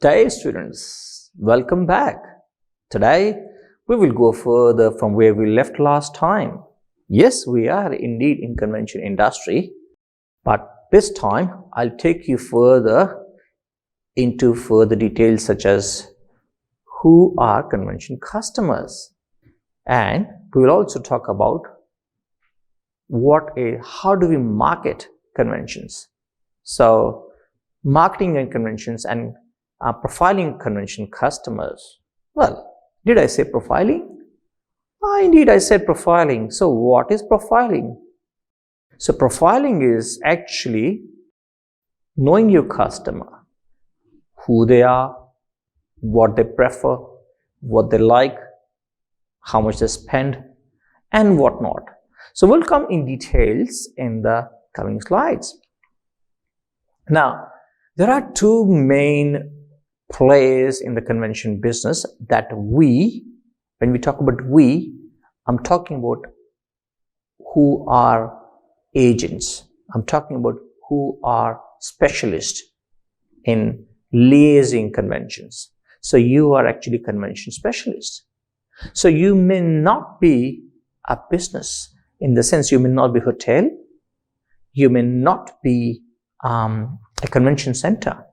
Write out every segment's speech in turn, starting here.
Hey students, welcome back. Today we will go further from where we left last time. Yes, we are indeed in convention industry, but this time I'll take you further into further details such as who are convention customers, and we will also talk about how do we market conventions. So marketing and conventions and profiling convention customers. Well, did I say profiling? Indeed, I said profiling. So what is profiling? So profiling is actually knowing your customer, who they are, what they prefer, what they like, how much they spend, and whatnot. So we'll come in details in the coming slides. Now, there are two main players in the convention business that when we talk about I'm talking about who are agents. I'm talking about who are specialists in liaising conventions. So you are actually convention specialists. So you may not be a business in the sense you may not be hotel, you may not be a convention center.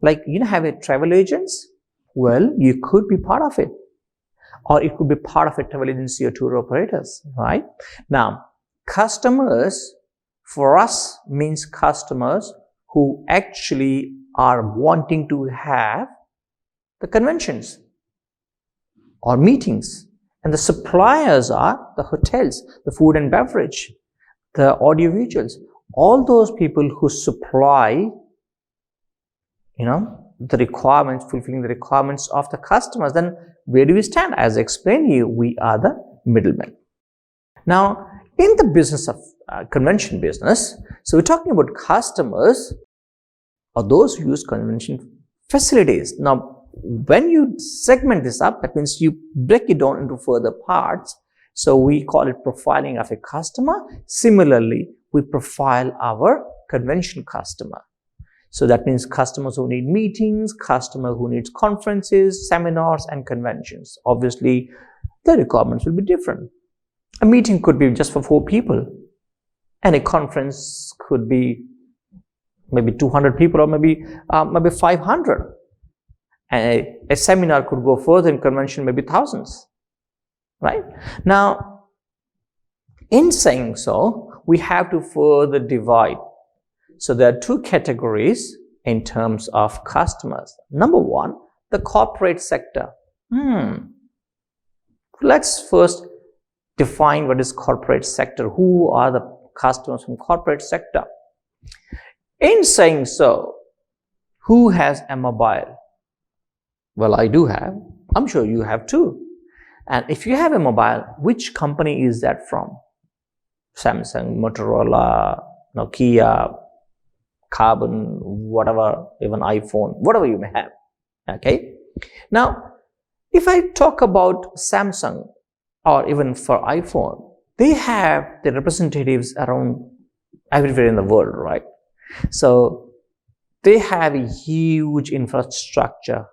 Like, have a travel agents? Well, you could be part of it. Or it could be part of a travel agency or tour operators, right? Now, customers for us means customers who actually are wanting to have the conventions or meetings. And the suppliers are the hotels, the food and beverage, the audiovisuals, all those people who supply the requirements, fulfilling the requirements of the customers. Then where do we stand? As I explained to you, we are the middlemen. Now, in the business of convention business, so we're talking about customers or those who use convention facilities. Now, when you segment this up, that means you break it down into further parts. So we call it profiling of a customer. Similarly, we profile our convention customer. So that means customers who need meetings, customer who needs conferences, seminars, and conventions. Obviously, the requirements will be different. A meeting could be just for 4 people, and a conference could be maybe 200 people or maybe 500. And a seminar could go further, in convention maybe thousands, right? Now, in saying so, we have to further divide. So there are 2 categories in terms of customers. Number 1, the corporate sector. Let's first define what is corporate sector. Who are the customers from corporate sector? In saying so, who has a mobile? Well, I do have. I'm sure you have too. And if you have a mobile, which company is that from? Samsung, Motorola, Nokia, Carbon, whatever, even iPhone, whatever you may have. Okay. Now, if I talk about Samsung or even for iPhone, they have the representatives around everywhere in the world, right? So they have a huge infrastructure,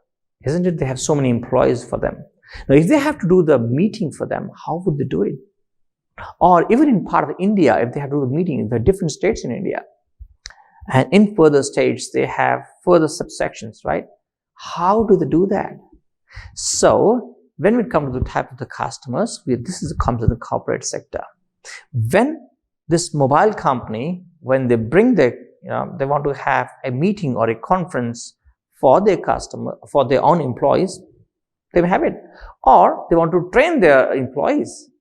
isn't it? They have so many employees for them. Now, if they have to do the meeting for them, how would they do it? Or even in part of India, if they have to do the meeting, there are different states in India. And in further states, they have further subsections, right? How do they do that? So when we come to the type of the customers, comes to the corporate sector. When this mobile company, when they bring they want to have a meeting or a conference for their customer, for their own employees, they may have it. Or they want to train their employees,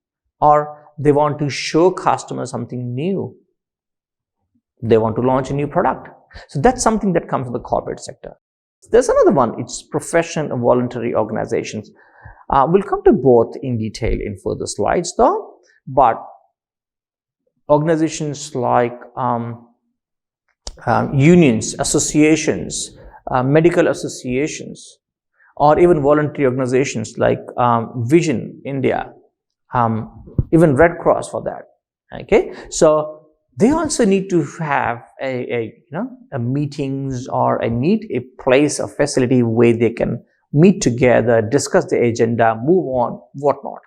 or they want to show customers something new. They want to launch a new product. So that's something that comes from the corporate sector. There's another one. It's professional and voluntary organizations. We'll come to both in detail in further slides though. But organizations like unions, associations, medical associations, or even voluntary organizations like Vision India, even Red Cross for that. Okay, so they also need to have a meetings, or need a place, a facility where they can meet together, discuss the agenda, move on, whatnot.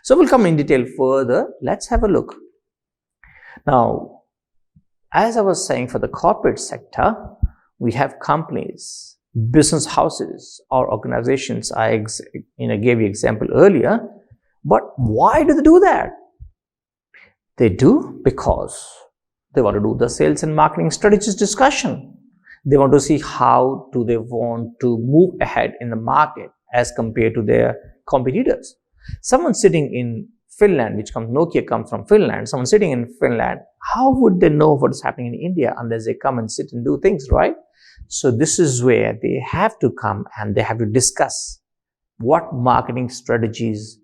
So we'll come in detail further. Let's have a look. Now, as I was saying, for the corporate sector, we have companies, business houses, or organizations. I gave you example earlier. But why do they do that? They do because they want to do the sales and marketing strategies discussion. They want to see how do they want to move ahead in the market as compared to their competitors. Someone sitting in Finland, Nokia comes from Finland, someone sitting in Finland, how would they know what is happening in India unless they come and sit and do things, right? So this is where they have to come and they have to discuss what marketing strategies,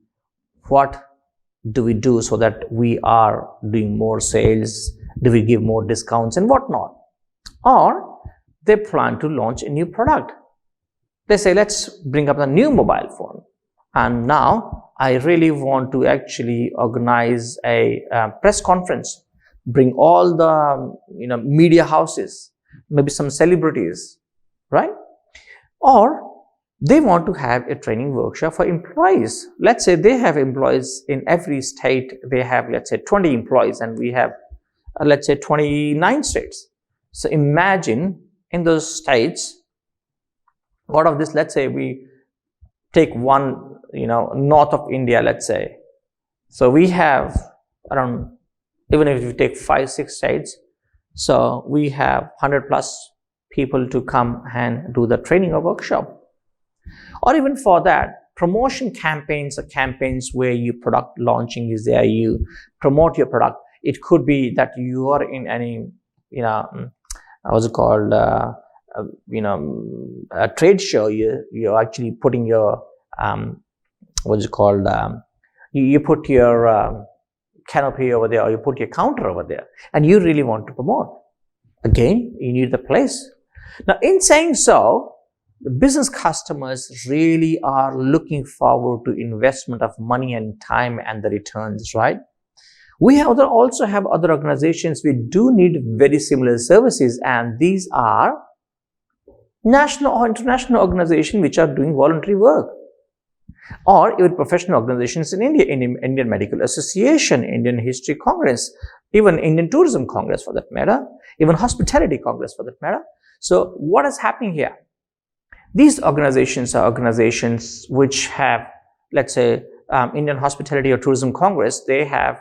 what do we do so that we are doing more sales, do we give more discounts and whatnot. Or they plan to launch a new product. They say, let's bring up a new mobile phone. And now I really want to actually organize a press conference, bring all the media houses, maybe some celebrities, right? Or they want to have a training workshop for employees. Let's say they have employees in every state. They have, let's say, 20 employees, and we have, let's say, 29 states. So imagine in those states, out of this, let's say we take one, north of India, let's say. So we have around, even if you take 5-6 states, so we have 100 plus people to come and do the training or workshop. Or even for that, promotion campaigns or campaigns where your product launching is there, you promote your product. It could be that you are in any, what's it called, a trade show. You're actually putting your, you put your canopy over there, or you put your counter over there, and you really want to promote. Again, you need the place. Now, in saying so, the business customers really are looking forward to investment of money and time and the returns, right? We also have other organizations we do need very similar services, and these are national or international organizations which are doing voluntary work, or even professional organizations in India, Indian Medical Association, Indian History Congress, even Indian Tourism Congress for that matter, even Hospitality Congress for that matter. So what is happening here? These organizations are organizations which have, let's say, Indian Hospitality or Tourism Congress, they have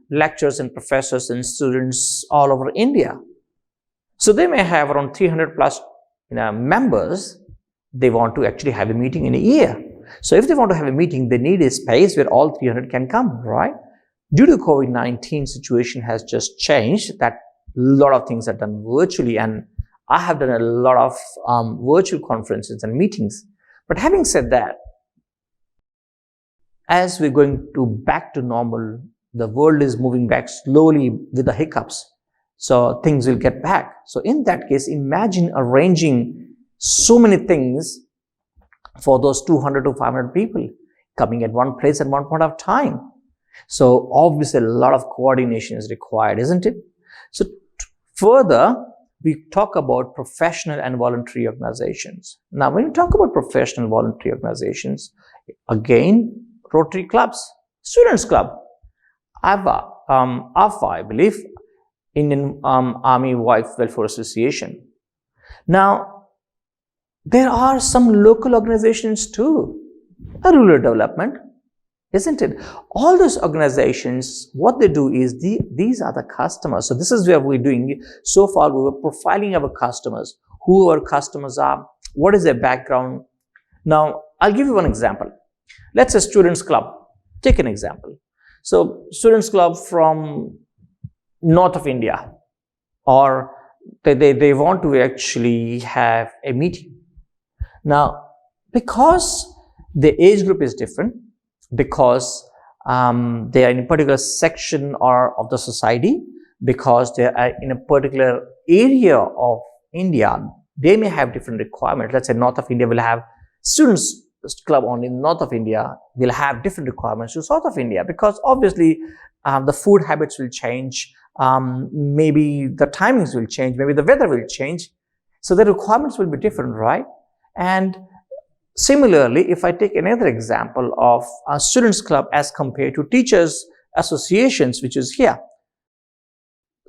lecturers and professors and students all over India. So they may have around 300 plus members. They want to actually have a meeting in a year. So if they want to have a meeting, they need a space where all 300 can come, right? Due to COVID-19 situation has just changed, that a lot of things are done virtually, and I have done a lot of virtual conferences and meetings. But having said that, as we're going back to normal, the world is moving back slowly with the hiccups. So things will get back. So in that case, imagine arranging so many things for those 200 to 500 people coming at one place at one point of time. So obviously a lot of coordination is required, isn't it? So further, we talk about professional and voluntary organizations. Now, when we talk about professional voluntary organizations, again, Rotary clubs, Students Club, AFA, I believe, Indian Army Wife Welfare Association. Now, there are some local organizations too, rural development, isn't it? All those organizations, what they do is these are the customers. So this is where we're doing. So far, we were profiling our customers, who our customers are, what is their background. Now, I'll give you one example. Let's say Students Club. Take an example. So Students Club from north of India, or they want to actually have a meeting. Now, because the age group is different, because they are in a particular section of the society, because they are in a particular area of India, they may have different requirements. Let's say north of India will have Students Club only. North of India will have different requirements to south of India, because obviously the food habits will change, maybe the timings will change, maybe the weather will change. So the requirements will be different, right? And similarly, if I take another example of a students club as compared to teachers associations, which is here.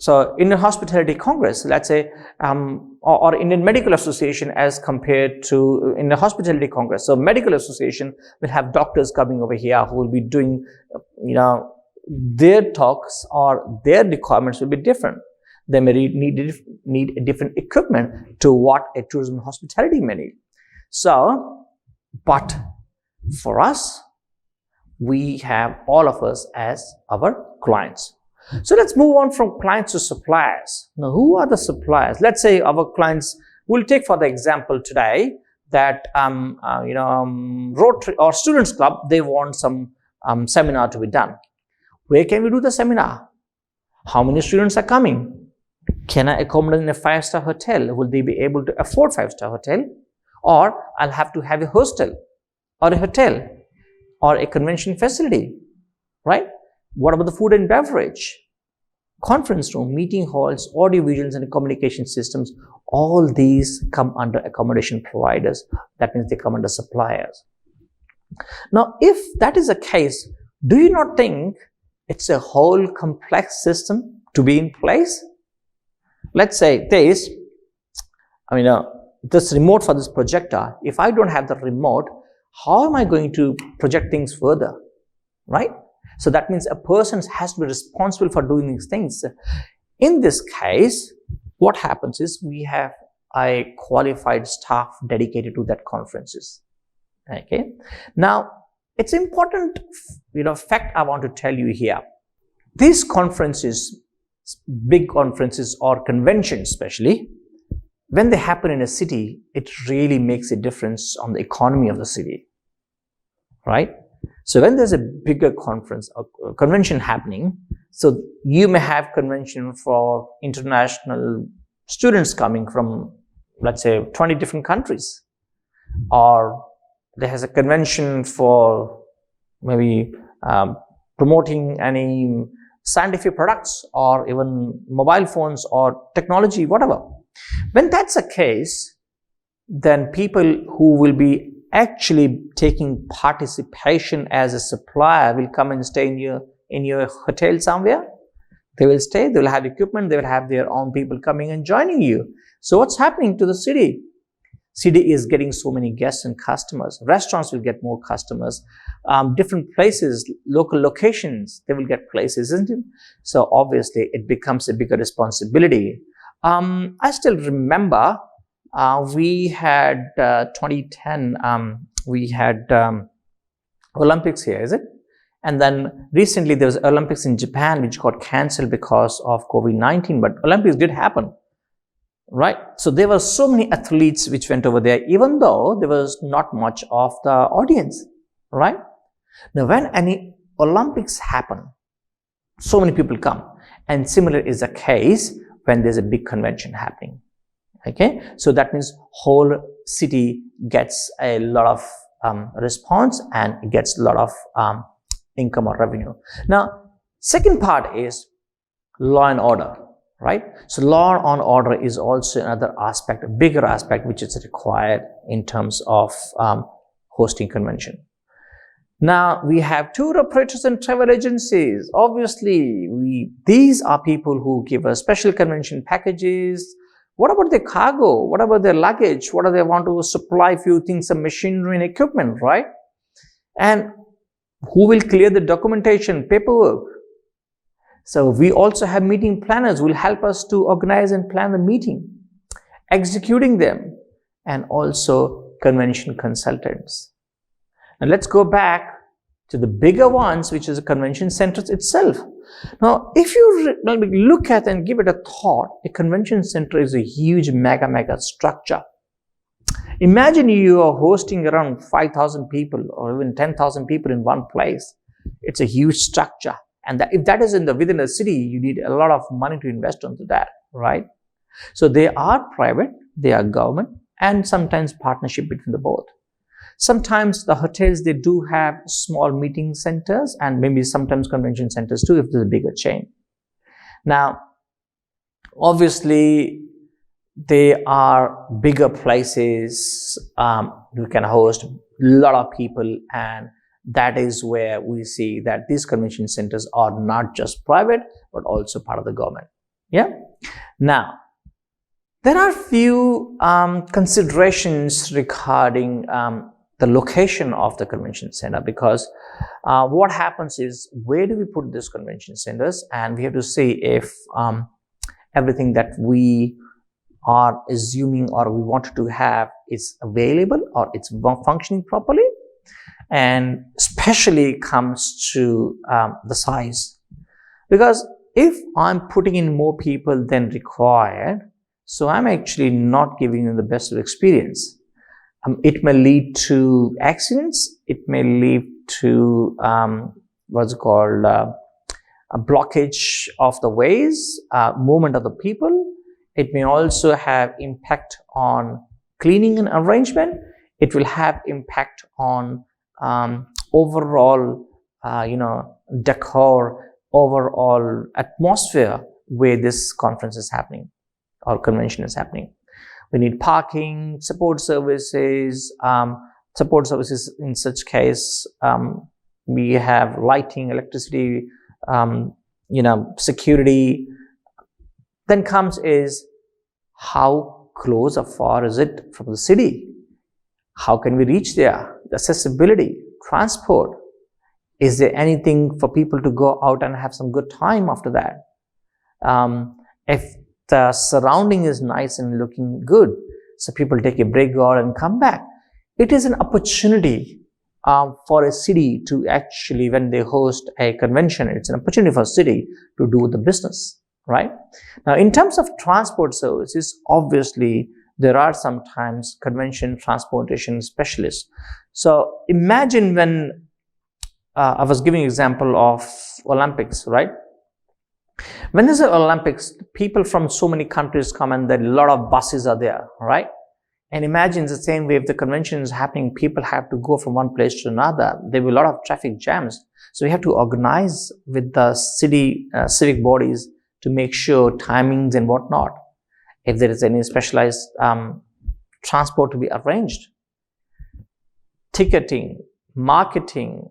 So Indian Hospitality Congress, let's say, or Indian Medical Association as compared to in the Hospitality Congress. So Medical Association will have doctors coming over here who will be doing, their talks or their requirements will be different. They may need a different equipment to what a tourism and hospitality may need. So, but for us, we have all of us as our clients. So let's move on from clients to suppliers. Now, who are the suppliers? Let's say our clients, we'll take for the example today that, Rotary or Students Club, they want some seminar to be done. Where can we do the seminar? How many students are coming? Can I accommodate in a 5-star hotel? Will they be able to afford 5-star hotel? Or I'll have to have a hostel or a hotel or a convention facility, right? What about the food and beverage? Conference room, meeting halls, audio visuals and communication systems, all these come under accommodation providers. That means they come under suppliers. Now, if that is the case, do you not think it's a whole complex system to be in place? Let's say this remote for this projector, if I don't have the remote, how am I going to project things further, right? So that means a person has to be responsible for doing these things. In this case, what happens is we have a qualified staff dedicated to that conferences. Okay. Now, it's important, fact I want to tell you here. These conferences, big conferences or conventions especially, when they happen in a city, it really makes a difference on the economy of the city, right? So when there's a bigger conference or convention happening, so you may have convention for international students coming from, let's say, 20 different countries, or there has a convention for maybe promoting any scientific products or even mobile phones or technology, whatever. When that's the case, then people who will be actually taking participation as a supplier will come and stay in your hotel somewhere. They will stay, they will have equipment, they will have their own people coming and joining you. So what's happening to the city? City is getting so many guests and customers. Restaurants will get more customers. Different places, local locations, they will get places, isn't it? So obviously it becomes a bigger responsibility. I still remember we had 2010, we had Olympics here, is it? And then recently there was Olympics in Japan, which got cancelled because of COVID-19, but Olympics did happen, right? So there were so many athletes which went over there, even though there was not much of the audience, right? Now, when any Olympics happen, so many people come. And similar is the case when there's a big convention happening. Okay, so that means whole city gets a lot of response and gets a lot of income or revenue. Now, second part is law and order, right? So law and order is also another aspect, a bigger aspect, which is required in terms of hosting convention. Now, we have tour operators and travel agencies. Obviously, these are people who give us special convention packages. What about their cargo? What about their luggage? What do they want to supply? Few things, some machinery and equipment, right? And who will clear the documentation, paperwork? So we also have meeting planners who will help us to organize and plan the meeting, executing them, and also convention consultants. And let's go back to the bigger ones, which is the convention centers itself. Now, if you look at and give it a thought, a convention center is a huge mega structure. Imagine you are hosting around 5,000 people or even 10,000 people in one place. It's a huge structure. And if that is within a city, you need a lot of money to invest into that, right? So they are private, they are government, and sometimes partnership between the both. Sometimes the hotels, they do have small meeting centers and maybe sometimes convention centers too if there's a bigger chain. Now, obviously, they are bigger places who can host a lot of people, and that is where we see that these convention centers are not just private but also part of the government. Yeah. Now, there are few considerations regarding the location of the convention center, because what happens is, where do we put these convention centers, and we have to see if everything that we are assuming or we wanted to have is available or it's functioning properly, and especially comes to the size. Because if I'm putting in more people than required, so I'm actually not giving them the best of experience. It may lead to accidents, it may lead to what's called a blockage of the ways, movement of the people. It may also have impact on cleaning and arrangement. It will have impact on overall, decor, overall atmosphere where this conference is happening or convention is happening. We need parking, support services. In such case, we have lighting, electricity, security. Then comes is, how close or far is it from the city? How can we reach there? The accessibility, transport. Is there anything for people to go out and have some good time after that? If the surrounding is nice and looking good, so people take a break, go out and come back. It is an opportunity for a city to actually, when they host a convention, it's an opportunity for a city to do the business. Right? Now, in terms of transport services, obviously, there are sometimes convention transportation specialists. So imagine when I was giving an example of Olympics, right? When there's an Olympics, people from so many countries come and a lot of buses are there, right? And imagine the same way if the convention is happening, people have to go from one place to another. There will be a lot of traffic jams. So we have to organize with the city civic bodies to make sure timings and whatnot, if there is any specialized transport to be arranged. Ticketing, marketing,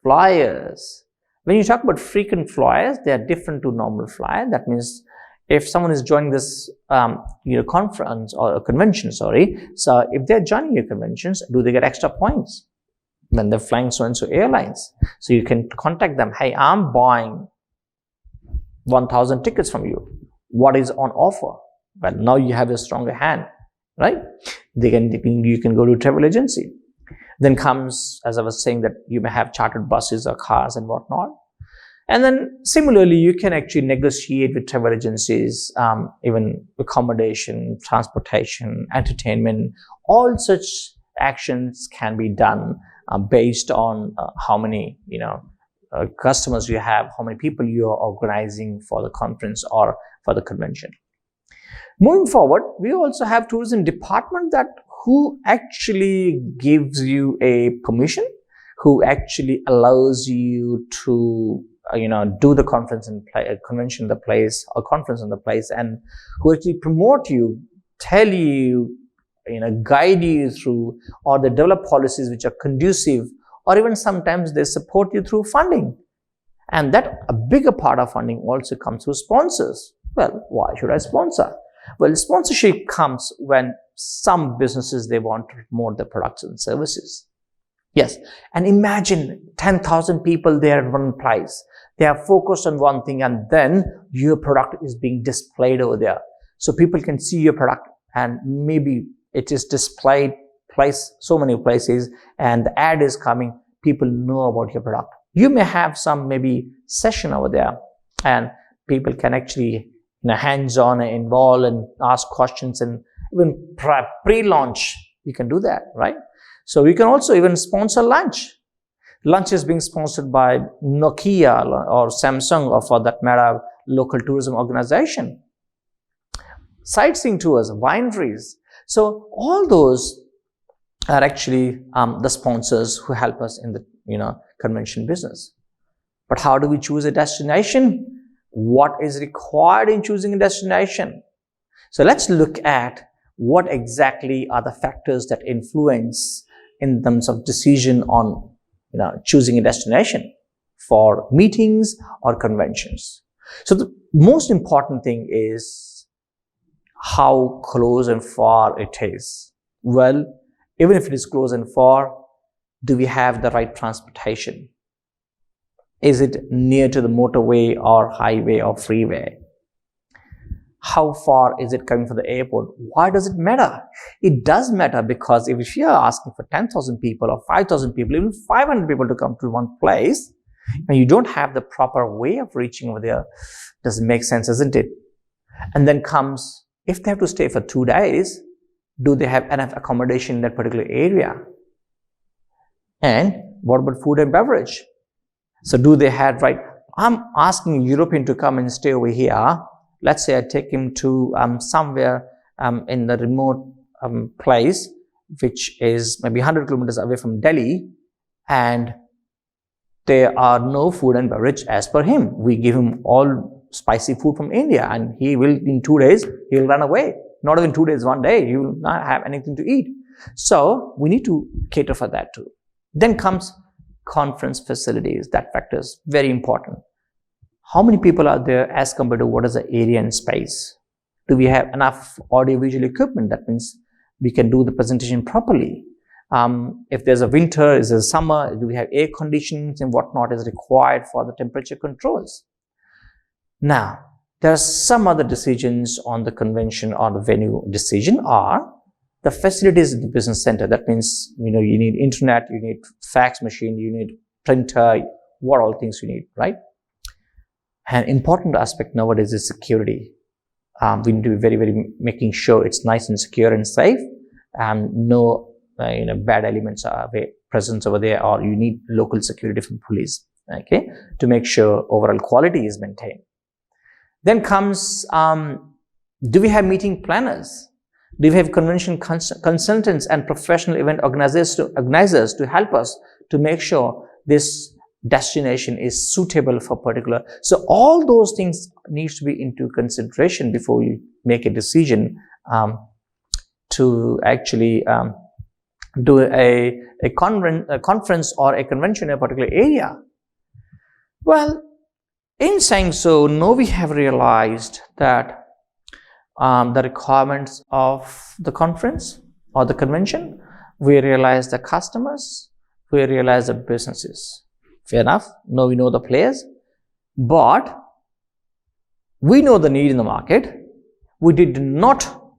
flyers. When you talk about frequent flyers, they are different to normal flyer. That means if someone is joining this conference or a convention, so if they're joining your conventions, do they get extra points when they're flying so-and-so airlines? So you can contact them, hey, I'm buying 1,000 tickets from you. What is on offer? Well, now you have a stronger hand, right? You can go to a travel agency. Then comes, as I was saying, that you may have chartered buses or cars and whatnot. And then similarly, you can actually negotiate with travel agencies, even accommodation, transportation, entertainment. All such actions can be done based on how many, customers you have, how many people you are organizing for the conference or for the convention. Moving forward, we also have tourism department who actually gives you a permission, who actually allows you to do the conference in convention in the place or conference in the place, and who actually promote you, tell you, guide you through, or they develop policies which are conducive, or even sometimes they support you through funding. And that a bigger part of funding also comes through sponsors. Well, why should I sponsor? Well, sponsorship comes when some businesses, they want to promote their products and services. Yes, and imagine 10,000 people there in one place. They are focused on one thing, and then your product is being displayed over there. So people can see your product, and maybe it is displayed so many places, and the ad is coming. People know about your product. You may have some maybe session over there, and people can actually hands-on and involve and ask questions, and even pre-launch, you can do that, right? So you can also even sponsor lunch. Lunch is being sponsored by Nokia or Samsung, or for that matter, local tourism organization. Sightseeing tours, wineries. So all those are actually the sponsors who help us in the convention business. But how do we choose a destination? what is required in choosing a destination. So let's look at what exactly are the factors that influence in terms of decision on choosing a destination for meetings or conventions. So the most important thing is how close and far it is. Well, even if it is close and far, do we have the right transportation? Is it near to the motorway or highway or freeway? How far is it coming from the airport? Why does it matter? It does matter because if you are asking for 10,000 people or 5,000 people, even 500 people to come to one place, and you don't have the proper way of reaching over there, doesn't make sense, isn't it? And then comes, if they have to stay for 2 days, do they have enough accommodation in that particular area? And what about food and beverage? So do they have, right? I'm asking a European to come and stay over here. Let's say I take him to somewhere in the remote place, which is maybe 100 kilometers away from Delhi, and there are no food and beverage as per him. We give him all spicy food from India, and he will, in 2 days, he will run away. Not even 2 days, 1 day, he will not have anything to eat. So we need to cater for that too. Then comes conference facilities. That factor is very important. How many people are there as compared to what is the area and space? Do we have enough audiovisual equipment? That means we can do the presentation properly. If there's a winter, is there a summer, do we have air conditions and whatnot is required for the temperature controls? Now, there are some other decisions on the convention or the venue decision are the facilities in the business center. That means, you need internet, you need fax machine, you need printer, what all things you need, right? An important aspect nowadays is security. We need to be very, very making sure it's nice and secure and safe. No bad elements are present over there, or you need local security from police, okay, to make sure overall quality is maintained. Then comes, do we have meeting planners? Do we have convention consultants and professional event organizers to help us to make sure this destination is suitable for particular? So all those things needs to be into consideration before you make a decision to actually do a conference or a convention in a particular area. Well, in saying so, now we have realized that the requirements of the conference or the convention, we realize the customers, we realize the businesses. Fair enough, now we know the players, but we know the need in the market. We did not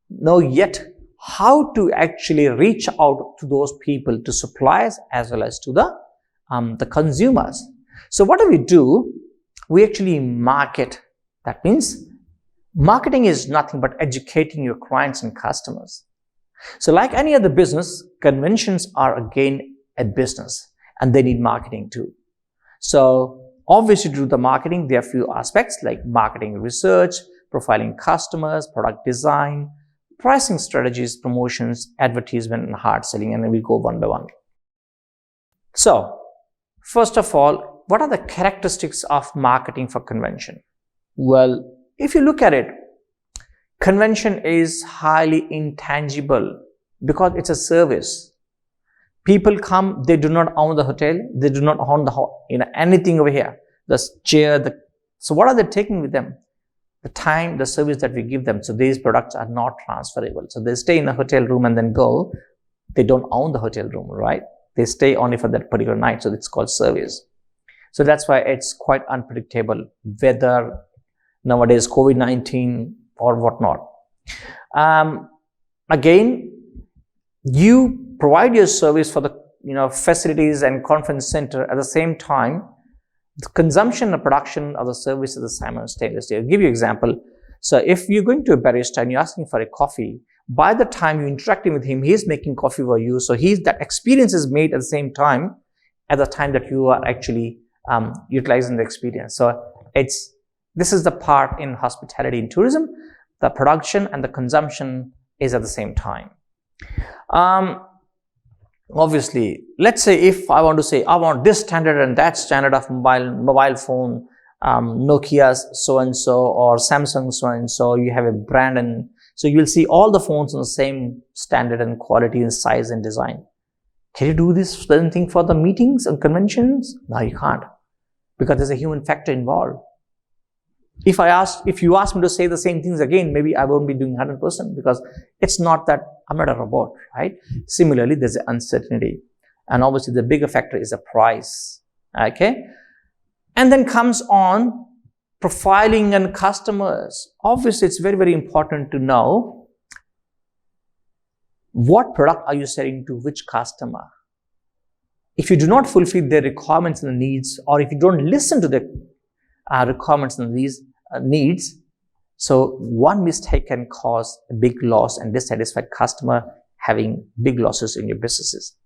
know yet how to actually reach out to those people, to suppliers as well as to the consumers. So what do? We actually market. That means marketing is nothing but educating your clients and customers. So like any other business, conventions are again a business and they need marketing too. So obviously to do the marketing, there are a few aspects like marketing research, profiling customers, product design, pricing strategies, promotions, advertisement, and hard selling, and then we'll go one by one. So first of all, what are the characteristics of marketing for convention? Well, if you look at it, convention is highly intangible because it's a service. People come, they do not own the hotel, they do not own anything over here. The chair, so what are they taking with them? The time, the service that we give them. So these products are not transferable. So they stay in a hotel room and then go. They don't own the hotel room, right? They stay only for that particular night. So it's called service. So that's why it's quite unpredictable whether nowadays COVID-19 or whatnot. Again, you provide your service for the facilities and conference center. At the same time, the consumption and production of the service is the simultaneous. I'll give you an example. So if you're going to a barista and you're asking for a coffee, by the time you're interacting with him, he's making coffee for you. So that experience is made at the same time, at the time that you are actually utilizing the experience. So this is the part in hospitality and tourism. The production and the consumption is at the same time. Obviously, let's say if I want to say I want this standard and that standard of mobile phone Nokia's so-and-so or Samsung so-and-so, you have a brand, and so you will see all the phones in the same standard and quality and size and design. Can you do this same thing for the meetings and conventions? No, you can't, because there's a human factor involved. If you ask me to say the same things again, maybe I won't be doing 100%, because it's not that I'm not a robot, right? Similarly, there's an uncertainty. And obviously the bigger factor is the price, okay? And then comes on profiling and customers. Obviously, it's very, very important to know what product are you selling to which customer. If you do not fulfill their requirements and needs, or if you don't listen to the requirements and these needs, so one mistake can cause a big loss and dissatisfied customer, having big losses in your businesses.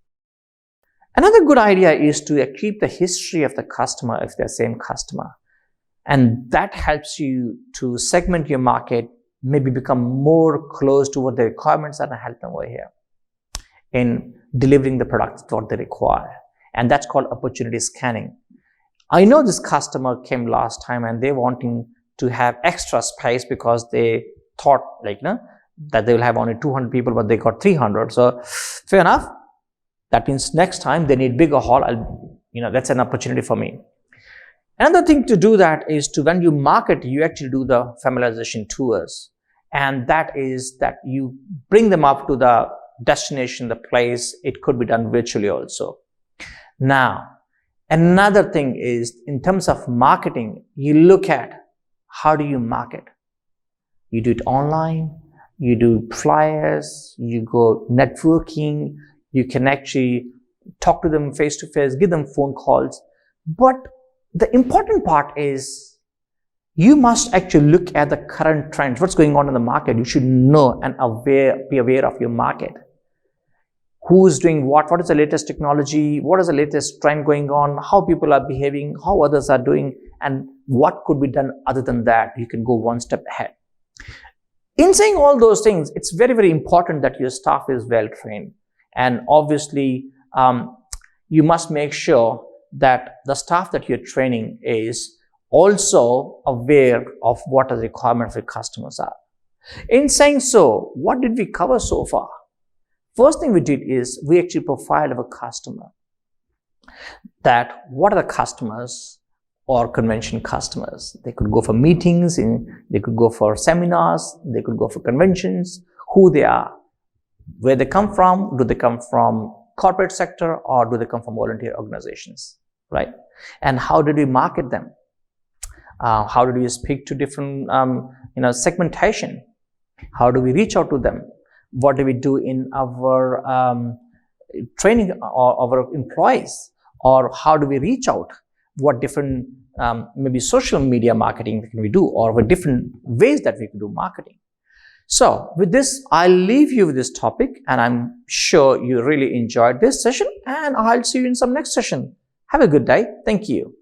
Another good idea is to keep the history of the customer if they're the same customer. And that helps you to segment your market, maybe become more close to what the requirements are and help them over here in delivering the products what they require. And that's called opportunity scanning. I know this customer came last time and they're wanting to have extra space because they thought that they will have only 200 people, but they got 300. So fair enough. That means next time they need bigger hall. That's an opportunity for me. Another thing to do that is to, when you market, you actually do the familiarization tours. And that is that you bring them up to the destination, the place. It could be done virtually also. Now, another thing is, in terms of marketing, you look at how do you market. You do it online, you do flyers, you go networking, you can actually talk to them face to face, give them phone calls. But the important part is you must actually look at the current trends, what's going on in the market. You should know and be aware of your market. Who's doing what is the latest technology, what is the latest trend going on, how people are behaving, how others are doing, and what could be done other than that. You can go one step ahead. In saying all those things, it's very, very important that your staff is well trained. And obviously, you must make sure that the staff that you're training is also aware of what the requirements of your customers are. In saying so, what did we cover so far? First thing we did is we actually profiled our customer. That what are the customers or convention customers? They could go for meetings, they could go for seminars, they could go for conventions, who they are, where they come from. Do they come from corporate sector or do they come from volunteer organizations, right? And how did we market them? How did we speak to different segmentation? How do we reach out to them? What do we do in our training or our employees? Or how do we reach out? What different maybe social media marketing can we do, or what different ways that we can do marketing? So with this, I'll leave you with this topic, and I'm sure you really enjoyed this session, and I'll see you in some next session. Have a good day. Thank you.